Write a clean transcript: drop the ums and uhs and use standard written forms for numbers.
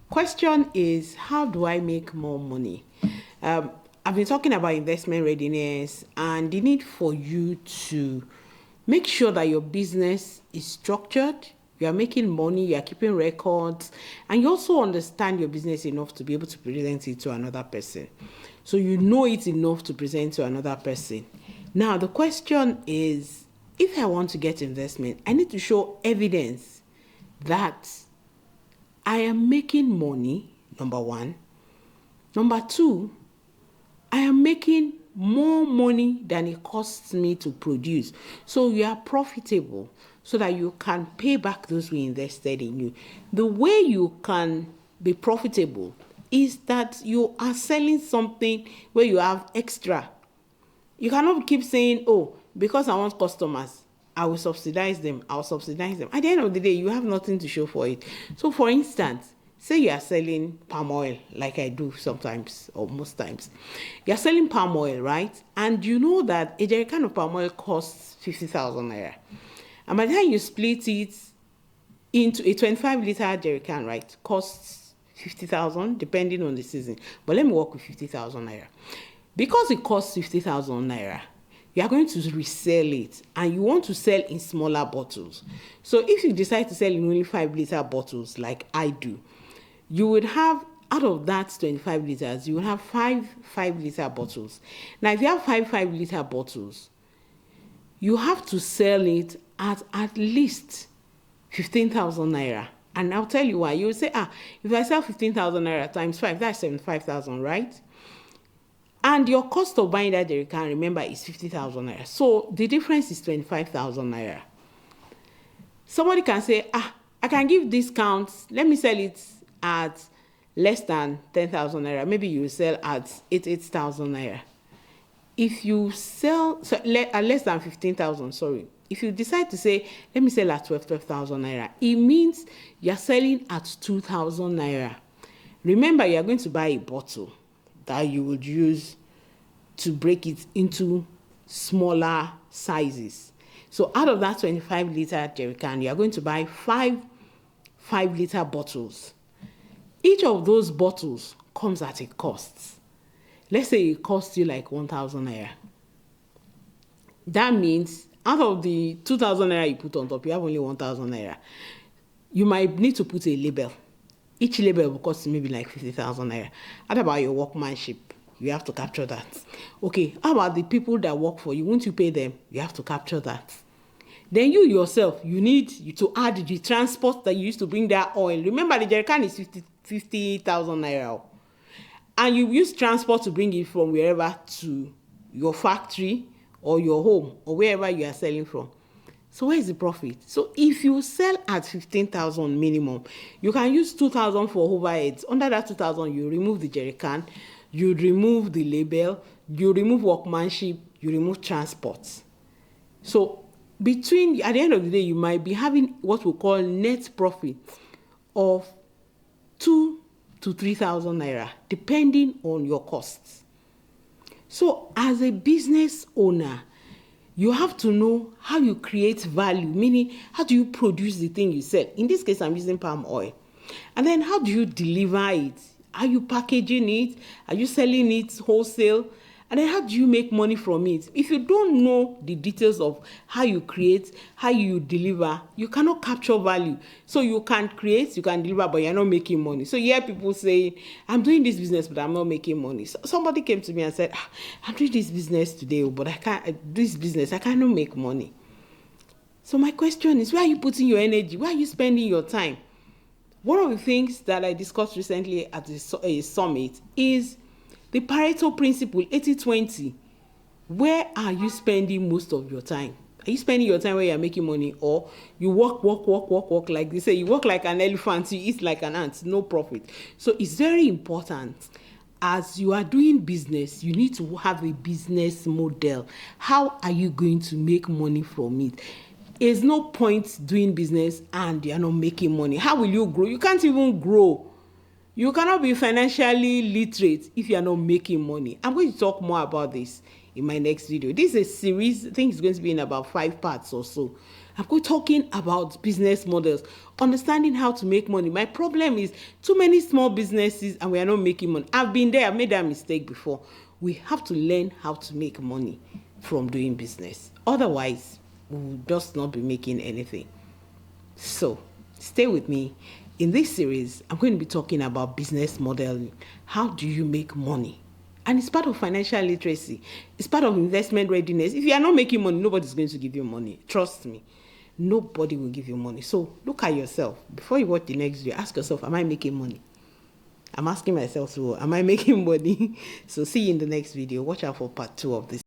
Question is, how do I make more money? I've been talking about investment readiness and the need for you to make sure that your business is structured, you are making money, you are keeping records, and you also understand your business enough to be able to present it to another person. So you know it enough to present to another person. Now, the question is, if I want to get investment, I need to show evidence that I am making money, number one. Number two, I am making more money than it costs me to produce. So you are profitable so that you can pay back those who invested in you. The way you can be profitable is that you are selling something where you have extra. You cannot keep saying, oh, because I want customers, I will subsidize them. I'll subsidize them. At the end of the day, you have nothing to show for it. So for instance, say you are selling palm oil, like I do sometimes or most times. You're selling palm oil, right? And you know that a jerry can of palm oil costs 50,000 naira. And by the time you split it into a 25-liter jerry can, right, costs 50,000 depending on the season. But let me work with 50,000 naira. Because it costs 50,000 naira, you are going to resell it and you want to sell in smaller bottles. So if you decide to sell in only 5-liter bottles like I do, you would have, out of that 25 liters, you will have 5-liter bottles. Now, if you have 5-liter bottles, you have to sell it at least 15,000 naira. And I'll tell you why. You will say, if I sell 15,000 naira times 5, that's 75,000, right? And your cost of buying that jerry can, remember, is 50,000 naira. So the difference is 25,000 naira. Somebody can say, I can give discounts. Let me sell it at less than 10,000 naira. Maybe you sell at 8,000 naira. If you sell at less than 15,000, sorry. If you decide to say, let me sell at 12,000 naira, it means you're selling at 2,000 naira. Remember, you're going to buy a bottle that you would use to break it into smaller sizes. So out of that 25-liter jerry can, you are going to buy 5-liter bottles. Each of those bottles comes at a cost. Let's say it costs you like 1,000 naira. That means out of the 2,000 naira you put on top, you have only 1,000 naira. You might need to put a label. Each label will cost maybe like 50,000 naira. What about your workmanship? You have to capture that. Okay, how about the people that work for you? Won't you pay them? You have to capture that. Then you yourself, you need to add the transport that you used to bring that oil. Remember, the jerry can is 50,000 naira. And you use transport to bring it from wherever to your factory or your home or wherever you are selling from. So where is the profit? So if you sell at 15,000 minimum, you can use 2,000 for overheads. Under that 2,000, you remove the jerry can, you remove the label, you remove workmanship, you remove transport. So at the end of the day, you might be having what we call net profit of 2,000 to 3,000 naira, depending on your costs. So as a business owner, you have to know how you create value, meaning how do you produce the thing you sell? In this case, I'm using palm oil. And then how do you deliver it? Are you packaging it? Are you selling it wholesale? And then how do you make money from it? If you don't know the details of how you create, how you deliver, you cannot capture value. So you can create, you can deliver, but you're not making money. So you hear people say, I'm doing this business, but I'm not making money. So somebody came to me and said, I'm doing this business today, but I cannot make money. So my question is, where are you putting your energy? Where are you spending your time? One of the things that I discussed recently at a summit is the Pareto principle, 80-20. Where are you spending most of your time? Are you spending your time where you're making money, or you work like they say, you work like an elephant, you eat like an ant, no profit? So it's very important. As you are doing business, you need to have a business model. How are you going to make money from it? There's no point doing business and you're not making money. How will you grow? You can't even grow. You cannot be financially literate if you are not making money. I'm going to talk more about this in my next video. This is a series. I think it's going to be in about 5 parts or so. I'm talking about business models, understanding how to make money. My problem is too many small businesses and we are not making money. I've been there, I've made that mistake before. We have to learn how to make money from doing business. Otherwise, we will just not be making anything. So, stay with me. In this series, I'm going to be talking about business modeling. How do you make money? And it's part of financial literacy. It's part of investment readiness. If you are not making money, nobody's going to give you money. Trust me. Nobody will give you money. So look at yourself. Before you watch the next video, ask yourself, am I making money? I'm asking myself, so am I making money? So see you in the next video. Watch out for part 2 of this.